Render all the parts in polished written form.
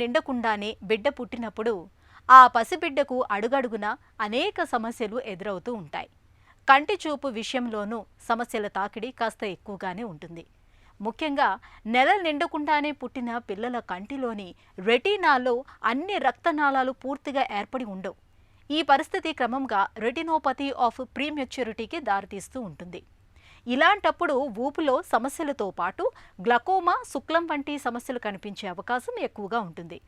నిండకుండానే బిడ్డ పుట్టినప్పుడు ఆ పసిబిడ్డకు అడుగడుగునా అనేక సమస్యలు ఎదురవుతూ ఉంటాయి. కంటి చూపు విషయంలోనూ సమస్యల తాకిడి కాస్త ఎక్కువగానే ఉంటుంది. ముఖ్యంగా నెలలు నిండకుండానే పుట్టిన పిల్లల కంటిలోని రెటీనాలో అన్ని రక్తనాళాలు పూర్తిగా ఏర్పడి ఉండవు. ఈ పరిస్థితి క్రమంగా రెటినోపతి ఆఫ్ ప్రీమెచ్యూరిటీకి దారితీస్తూ ఉంటుంది. ఇలాంటప్పుడు ఊపులో సమస్యలతో పాటు గ్లకోమా, శుక్లం వంటి సమస్యలు కనిపించే అవకాశం ఎక్కువగా ఉంటుంది.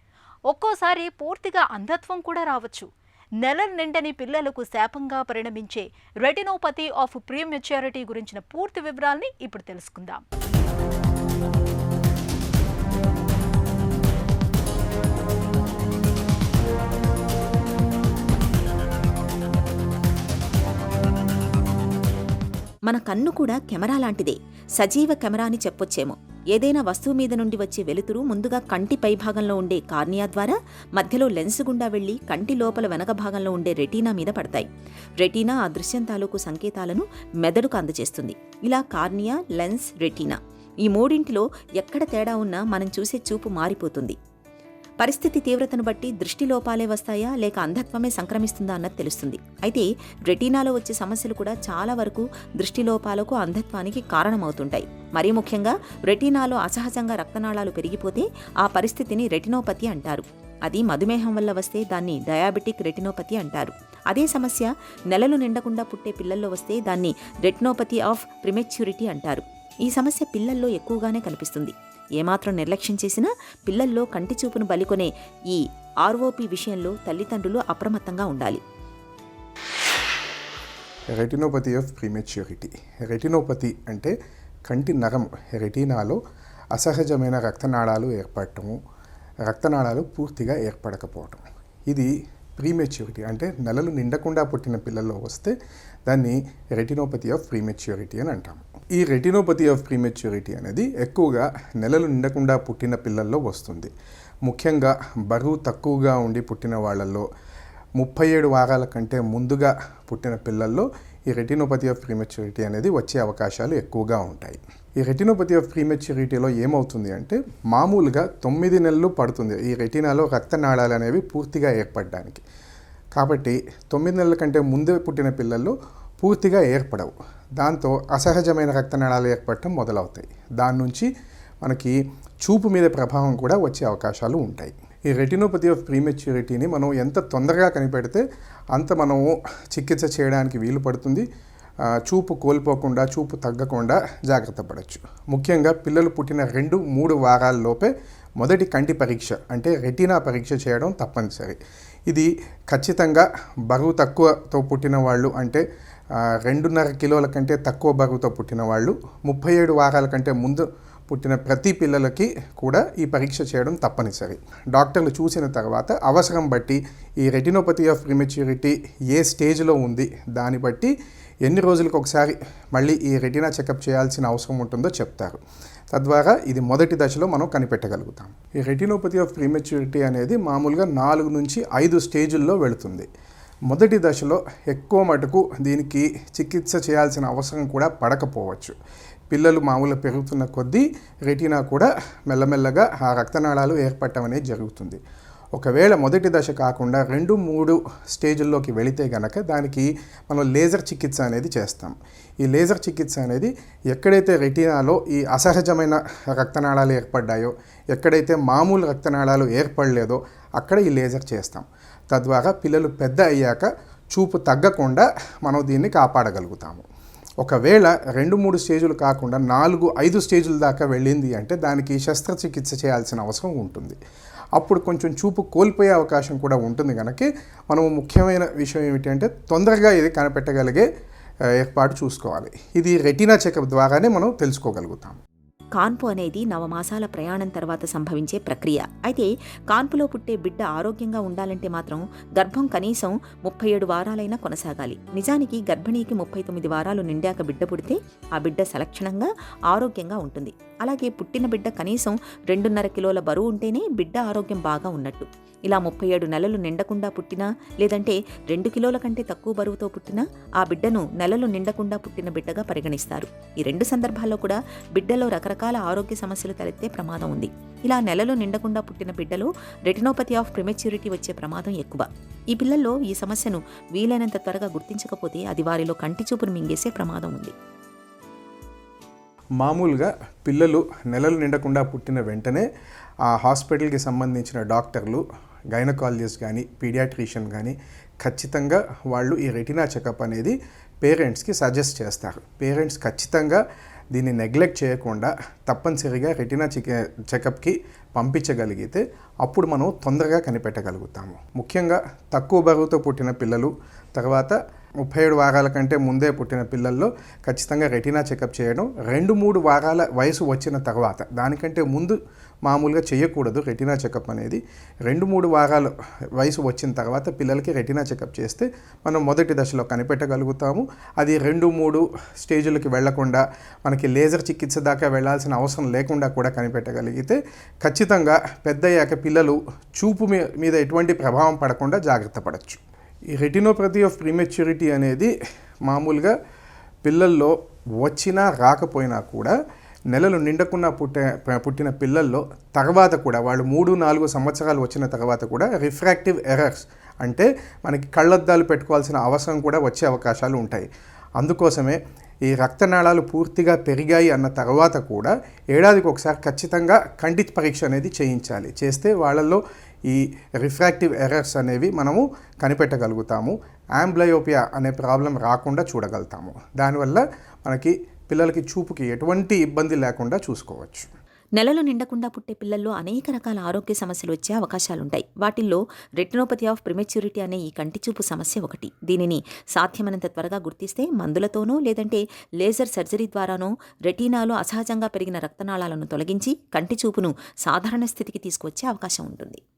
ఒక్కోసారి పూర్తిగా అంధత్వం కూడా రావచ్చు. నెలలు నిండని పిల్లలకు శాపంగా పరిణమించే రెటినోపతి ఆఫ్ ప్రీమెచ్యూరిటీ గురించిన పూర్తి వివరాల్ని ఇప్పుడు తెలుసుకుందాం. మన కన్ను కూడా కెమెరా లాంటిదే. సజీవ కెమెరా అని చెప్పొచ్చేమో. ఏదైనా వస్తువు మీద నుండి వచ్చే వెలుతురు ముందుగా కంటి పైభాగంలో ఉండే కార్నియా ద్వారా మధ్యలో లెన్స్ గుండా వెళ్లి కంటి లోపల వెనక భాగంలో ఉండే రెటీనా మీద పడతాయి. రెటీనా ఆ దృశ్యం తాలూకు సంకేతాలను మెదడుకు అందజేస్తుంది. ఇలా కార్నియా, లెన్స్, రెటీనా ఈ మూడింటిలో ఎక్కడ తేడా ఉన్నా మనం చూసే చూపు మారిపోతుంది. పరిస్థితి తీవ్రతను బట్టి దృష్టి లోపాలే వస్తాయా లేక అంధత్వమే సంక్రమిస్తుందా అన్నది తెలుస్తుంది. అయితే రెటీనాలో వచ్చే సమస్యలు కూడా చాలా వరకు దృష్టి లోపాలకు, అంధత్వానికి కారణమవుతుంటాయి. మరీ ముఖ్యంగా రెటీనాలో అసహజంగా రక్తనాళాలు పెరిగిపోతే ఆ పరిస్థితిని రెటినోపతి అంటారు. అది మధుమేహం వల్ల వస్తే దాన్ని డయాబెటిక్ రెటినోపతి అంటారు. అదే సమస్య నెలలు నిండకుండా పుట్టే పిల్లల్లో వస్తే దాన్ని రెటినోపతి ఆఫ్ ప్రిమెచ్యూరిటీ అంటారు. ఈ సమస్య పిల్లల్లో ఎక్కువగానే కనిపిస్తుంది. ఏమాత్రం నిర్లక్ష్యం చేసినా పిల్లల్లో కంటి చూపును బలికొనే ఈ ఆర్ఓపి విషయంలో తల్లిదండ్రులు అప్రమత్తంగా ఉండాలి. Retinopathy of prematurity. రెటినోపతి అంటే కంటి నరం రెటీనాలో అసహజమైన రక్తనాళాలు ఏర్పడటము, రక్తనాళాలు పూర్తిగా ఏర్పడకపోవటం. ఇది ప్రీమెచ్యూరిటీ అంటే నెలలు నిండకుండా పుట్టిన పిల్లల్లో వస్తే దాన్ని రెటినోపతి ఆఫ్ ప్రీమెచ్యూరిటీ అని అంటాము. ఈ రెటినోపతి ఆఫ్ ప్రీమెచ్యూరిటీ అనేది ఎక్కువగా నెలలు నిండకుండా పుట్టిన పిల్లల్లో వస్తుంది. ముఖ్యంగా బరువు తక్కువగా ఉండి పుట్టిన వాళ్ళల్లో, 37 వారాల కంటే ముందుగా పుట్టిన పిల్లల్లో ఈ రెటినోపతి ఆఫ్ ప్రీమెచ్యూరిటీ అనేది వచ్చే అవకాశాలు ఎక్కువగా ఉంటాయి. ఈ రెటినోపతి ఆఫ్ ప్రీమెచ్యూరిటీలో ఏమవుతుంది అంటే మామూలుగా 9 నెలలు పడుతుంది ఈ రెటీనాలో రక్తనాళాలు అనేవి పూర్తిగా ఏర్పడడానికి. కాబట్టి 9 నెలల కంటే ముందే పుట్టిన పిల్లల్లో పూర్తిగా ఏర్పడవు. దాంతో అసహజమైన రక్తనాళాలు ఏర్పడటం మొదలవుతాయి. దాని నుంచి మనకి చూపు మీద ప్రభావం కూడా వచ్చే అవకాశాలు ఉంటాయి. ఈ రెటినోపతి ఆఫ్ ప్రీమెచ్యూరిటీని మనం ఎంత తొందరగా కనిపెడితే అంత మనము చికిత్స చేయడానికి వీలు పడుతుంది. చూపు కోల్పోకుండా, చూపు తగ్గకుండా జాగ్రత్త పడవచ్చు. ముఖ్యంగా పిల్లలు పుట్టిన 2-3 వారాల్లోపే మొదటి కంటి పరీక్ష అంటే రెటీనా పరీక్ష చేయడం తప్పనిసరి. ఇది ఖచ్చితంగా బరువు తక్కువతో పుట్టిన వాళ్ళు అంటే 2.5 కిలోల కంటే తక్కువ బరువుతో పుట్టిన వాళ్ళు, 37 వారాల కంటే ముందు పుట్టిన ప్రతి పిల్లలకి కూడా ఈ పరీక్ష చేయడం తప్పనిసరి. డాక్టర్లు చూసిన తర్వాత అవసరం బట్టి ఈ రెటినోపతి ఆఫ్ ప్రీమెచ్యూరిటీ ఏ స్టేజ్లో ఉంది దాన్ని బట్టి ఎన్ని రోజులకు ఒకసారి మళ్ళీ ఈ రెటీనా చెకప్ చేయాల్సిన అవసరం ఉంటుందో చెప్తారు. తద్వారా ఇది మొదటి దశలో మనం కనిపెట్టగలుగుతాం. ఈ రెటినోపతి ఆఫ్ ప్రీమెచ్యూరిటీ అనేది మామూలుగా 4 నుంచి 5 స్టేజుల్లో వెళుతుంది. మొదటి దశలో ఎక్కువ మటుకు దీనికి చికిత్స చేయాల్సిన అవసరం కూడా పడకపోవచ్చు. పిల్లలు మామూలుగా పెరుగుతున్న కొద్దీ రెటీనా కూడా మెల్లమెల్లగా ఆ రక్తనాళాలు ఏర్పడటం అనేది జరుగుతుంది. ఒకవేళ మొదటి దశ కాకుండా 2-3 స్టేజుల్లోకి వెళితే గనక దానికి మనం లేజర్ చికిత్స అనేది చేస్తాం. ఈ లేజర్ చికిత్స అనేది ఎక్కడైతే రెటీనాలో ఈ అసహజమైన రక్తనాళాలు ఏర్పడ్డాయో, ఎక్కడైతే మామూలు రక్తనాళాలు ఏర్పడలేదో అక్కడ ఈ లేజర్ చేస్తాం. తద్వారా పిల్లలు పెద్ద అయ్యాక చూపు తగ్గకుండా మనం దీన్ని కాపాడగలుగుతాము. ఒకవేళ 2-3 స్టేజులు కాకుండా 4-5 స్టేజుల దాకా వెళ్ళింది అంటే దానికి శస్త్రచికిత్స చేయాల్సిన అవసరం ఉంటుంది. అప్పుడు కొంచెం చూపు కోల్పోయే అవకాశం కూడా ఉంటుంది. కనుక మనము ముఖ్యమైన విషయం ఏమిటంటే తొందరగా ఇది కనిపెట్టగలిగే ఏర్పాటు చూసుకోవాలి. ఇది రెటీనా చెకప్ ద్వారానే మనం తెలుసుకోగలుగుతాం. కాన్పు అనేది 9 మాసాల ప్రయాణం తర్వాత సంభవించే ప్రక్రియ. అయితే కాన్పులో పుట్టే బిడ్డ ఆరోగ్యంగా ఉండాలంటే మాత్రం గర్భం కనీసం 37 వారాలైనా కొనసాగాలి. నిజానికి గర్భిణీకి 39 వారాలు నిండాక బిడ్డ పుడితే ఆ బిడ్డ సలక్షణంగా ఆరోగ్యంగా ఉంటుంది. అలాగే పుట్టిన బిడ్డ కనీసం 2.5 కిలోల బరువు ఉంటేనే బిడ్డ ఆరోగ్యం బాగా ఉన్నట్టు. ఇలా 37 నెలలు నిండకుండా పుట్టినా లేదంటే 2 కిలోల కంటే తక్కువ బరువుతో పుట్టినా ఆ బిడ్డను నెలలు నిండకుండా పుట్టిన బిడ్డగా పరిగణిస్తారు. ఈ 2 సందర్భాల్లో కూడా బిడ్డలో రకరకాల ఆరోగ్య సమస్యలు తలెత్తే ప్రమాదం ఉంది. ఇలా నెలలు నిండకుండా పుట్టిన బిడ్డలో రెటినోపతి ఆఫ్ ప్రిమెచ్యూరిటీ వచ్చే ప్రమాదం ఎక్కువ. ఈ పిల్లల్లో ఈ సమస్యను వీలైనంత త్వరగా గుర్తించకపోతే అది వారిలో కంటి చూపును మింగేసే ప్రమాదం ఉంది. మామూలుగా పిల్లలు నెలలు నిండకుండా పుట్టిన వెంటనే ఆ హాస్పిటల్కి సంబంధించిన డాక్టర్లు, గైనకాలజిస్ట్ కానీ పీడియాట్రిషియన్ కానీ ఖచ్చితంగా వాళ్ళు ఈ రెటినా చెకప్ అనేది పేరెంట్స్కి సజెస్ట్ చేస్తారు. పేరెంట్స్ ఖచ్చితంగా దీన్ని నెగ్లెక్ట్ చేయకుండా తప్పనిసరిగా రెటినా చెకప్కి పంపించగలిగితే అప్పుడు మనం తొందరగా కనిపెట్టగలుగుతాము. ముఖ్యంగా తక్కువ బరువుతో పుట్టిన పిల్లలు, తర్వాత 37 వారాల కంటే ముందే పుట్టిన పిల్లల్లో ఖచ్చితంగా రెటినా చెకప్ చేయడం. 2-3 వారాల వయసు వచ్చిన తర్వాత, దానికంటే ముందు మామూలుగా చేయకూడదు రెటినా చెకప్ అనేది. 2-3 వారాల వయసు వచ్చిన తర్వాత పిల్లలకి రెటినా చెకప్ చేస్తే మనం మొదటి దశలో కనిపెట్టగలుగుతాము. అది 2-3 స్టేజులకి వెళ్లకుండా మనకి లేజర్ చికిత్స దాకా వెళ్లాల్సిన అవసరం లేకుండా కూడా కనిపెట్టగలిగితే ఖచ్చితంగా పెద్దయ్యాక పిల్లలు చూపు మీద ఎటువంటి ప్రభావం పడకుండా జాగ్రత్త పడవచ్చు. ఈ రెటినోపతి ఆఫ్ ప్రీమెచ్యూరిటీ అనేది మామూలుగా పిల్లల్లో వచ్చినా రాకపోయినా కూడా నెలలు నిండకుండా పుట్టిన పిల్లల్లో తర్వాత కూడా వాళ్ళు 3-4 సంవత్సరాలు వచ్చిన తర్వాత కూడా రిఫ్రాక్టివ్ ఎర్రర్స్ అంటే మనకి కళ్ళద్దాలు పెట్టుకోవాల్సిన అవసరం కూడా వచ్చే అవకాశాలు ఉంటాయి. అందుకోసమే ఈ రక్తనాళాలు పూర్తిగా పెరిగాయి అన్న తర్వాత కూడా ఏడాదికి ఒకసారి ఖచ్చితంగా కంటి పరీక్ష అనేది చేయించాలి. చేస్తే వాళ్ళల్లో ఈ రిఫ్రాక్టివ్ ఎర్రర్స్ అనేవి మనము కనిపెట్టగలుగుతాము. ఆంబ్లయోపియా అనే ప్రాబ్లం రాకుండా చూడగలుగుతాము. దానివల్ల మనకి పిల్లలకి చూపుకి ఎటువంటి ఇబ్బంది లేకుండా చూసుకోవచ్చు. నెలలు నిండకుండా పుట్టే పిల్లల్లో అనేక రకాల ఆరోగ్య సమస్యలు వచ్చే అవకాశాలుంటాయి. వాటిల్లో రెటినోపతి ఆఫ్ ప్రిమెచ్యూరిటీ అనే ఈ కంటి చూపు సమస్య ఒకటి. దీనిని సాధ్యమైనంత త్వరగా గుర్తిస్తే మందులతోనో లేదంటే లేజర్ సర్జరీ ద్వారానో రెటీనాలో అసహజంగా పెరిగిన రక్తనాళాలను తొలగించి కంటి చూపును సాధారణ స్థితికి తీసుకువచ్చే అవకాశం ఉంటుంది.